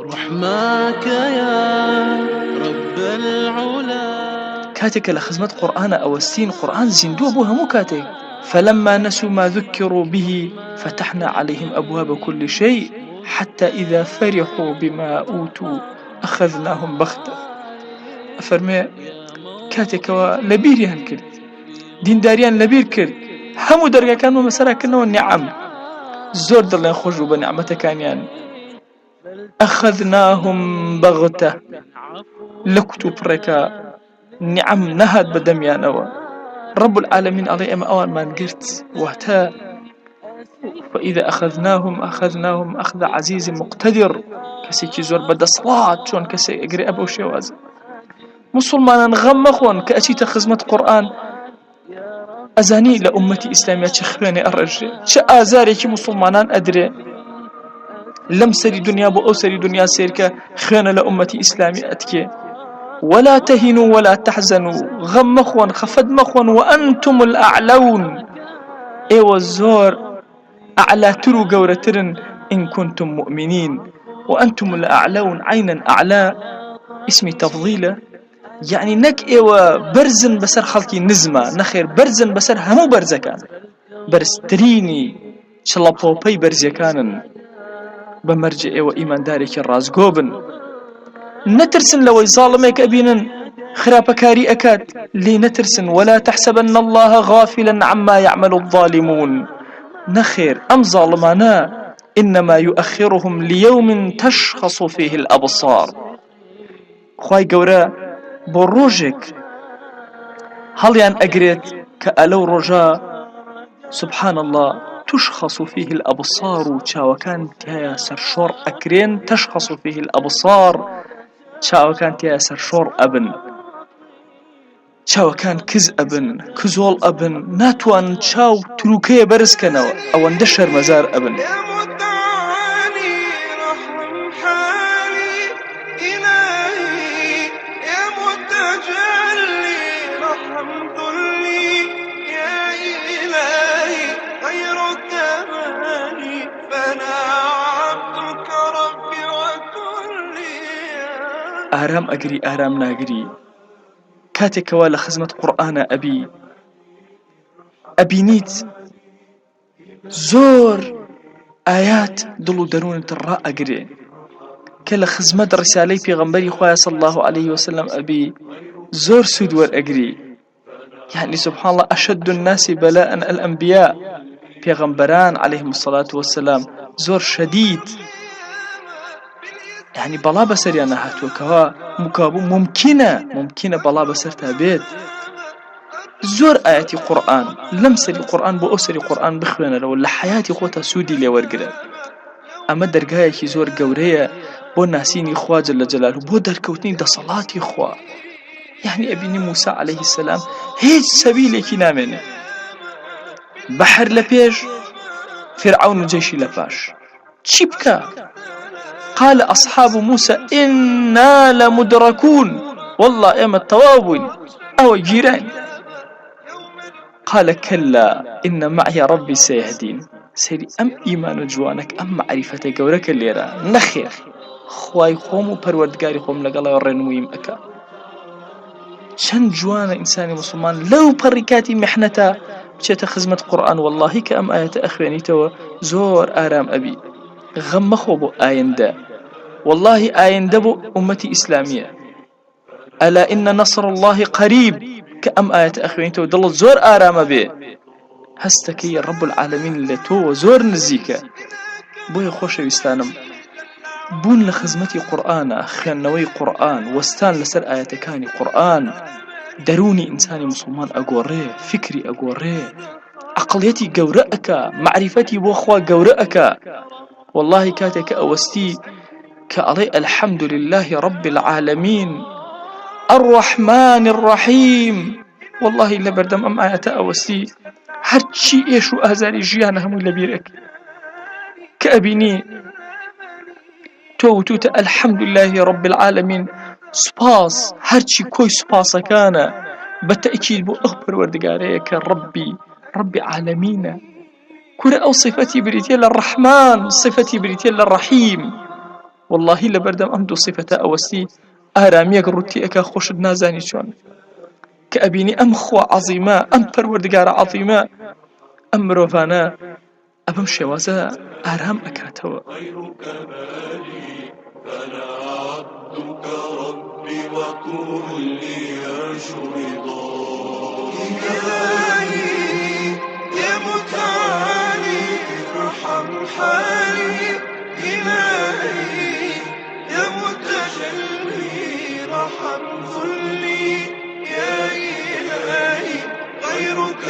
رحماك يا رب العلا. كاتك لخزمة قرآن أوستين قرآن زندو أبوها مو كاتك. فلما نسوا ما ذكروا به فتحنا عليهم أبواب كل شيء حتى إذا فرحوا بما أوتوا أخذناهم بغتة. أفرمي كاتك لبيريان كرد دين داريان لبير كرد همو درجة كانوا مسألة كانوا النعم زور دلنا يخرجوا بنعمتك كان أخذناهم بغتة لكتب ركا نعم نهد بدميانوا رب العالمين عليه أما أوان ما نقرت وهتا وإذا أخذناهم أخذ عزيز مقتدر كسي زور بدا صلاة شون كسي أقري أبو شواز مسلمان غمخون كأتي خزمة قرآن أزاني لأمتي إسلامية شخواني الرجل شآزاري كي مسلمانان أدري لم سري دنيا بو أو سري دنيا سيرك خيانة لأمتي إسلامية أتكي ولا تهنوا ولا تحزنوا غم مخون خفد مخون وأنتم الأعلون إيوة الزور أعلى ترو قورترن إن كنتم مؤمنين وأنتم الأعلون عينا أعلى اسمي تفضيله يعني نك إيوة برزن بسر خلقي نزمة نخير برزن بسر همو برزكان برستريني شلابوبي برزكان بمرجع إيوة إيمان دارك الرازقوبن نترسن لو ظالمك أبينا خرابكاري أكاد لي نترسن ولا تحسبن الله غافلا عما يعمل الظالمون نخير أم ظالمانا إنما يؤخرهم ليوم تشخص فيه الأبصار خواي قورا بروجك هل يعني أقريت كألو رجاء سبحان الله تشخص فيه الأبصار وكان تيا سرشور أكرين تشخص فيه الأبصار وكان تيا سرشور أبن كان كز أبن كزول أبن ناتوان شاو تلوكي برسكنا أو اندشر مزار أبن آرام أقري آرام ناقري كاتك والا خزمة قرآن أبي نيت زور آيات دلو درون تراء أقري كلا خزمة رسالي في غنبري خواه صلى الله عليه وسلم أبي زور سودور أقري يعني سبحان الله أشد الناس بلاء الأنبياء في غنبران عليهم الصلاة والسلام زور شديد يعني بلا بسر أنا هاتو كوا مكابو ممكنة بلا بسر تابيت زور آياتي قرآن لمسري القرآن بو أسري قرآن بخوانا لو لحياتي خوتا سودي لي ورقرا أما درقايا كي زور قوريا بو ناسيني خوا جل جلاله بو دركوتني دا صلاتي خوا يعني أبيني موسى عليه السلام هيج سبيلي كي نامنه بحر لبيش فرعون جيشي لباش تشيبكا قال أصحاب موسى إنا لمدركون والله إما التوابين أو جيران قال كلا إن معي ربي سيهدين سيري أم إيمان جوانك أم معرفة قولك الليرة نخير خواي خوم وبروردقاري خوم لقال يورين مهم أكا شن جوانا إنساني مسلمان لو بركاتي محنتا بشيت خزمة قرآن والله كأم آية أخواني توا زور آرام أبي غم خوبو آين دا والله آين دبو أمتي إسلامية ألا إن نصر الله قريب كأم آية أخواني توا دل زور آرام أبي هستكي رب العالمين اللي تو زور نزيكا بوي خوش ويستانم بون لخزمتي قرآن خيانوي قرآن وستان لسر آياتكاني قرآن دروني إنساني مسلمان أقوريه فكري أقوريه عقليتي قورئك معرفتي بوخوا قورئك والله كاتك أوستي كألي الحمد لله رب العالمين الرحمن الرحيم والله إلا بردم أم آيات أوستي هرشي إيشو أهزاري جيانا همو لبيرك كأبيني توت الحمد لله رب العالمين سباس هرشي كوي سباسا كان بالتأكيد بو أخبر وردقاريك ربي عالمين كل أو صفتي بريتيل الرحمن صفتي بريتيل الرحيم والله لبردم أم دو صفة أوسي ئارامیەک ڕووتی ئەکا خۆشت نازانی چۆن کە ئەبینی ئەم خوا عەزیمە ئەم پەروەردگارە عەزیمە ئەم مرۆڤانە ئەبەم شێوازە ئارام ئەکاتەوە. فلا عبدك ربي وكن لي أشرطا إلهي يا متعالي ارحم حالي إلهي يا متجلي ارحم ذلي يا إلهي غيرك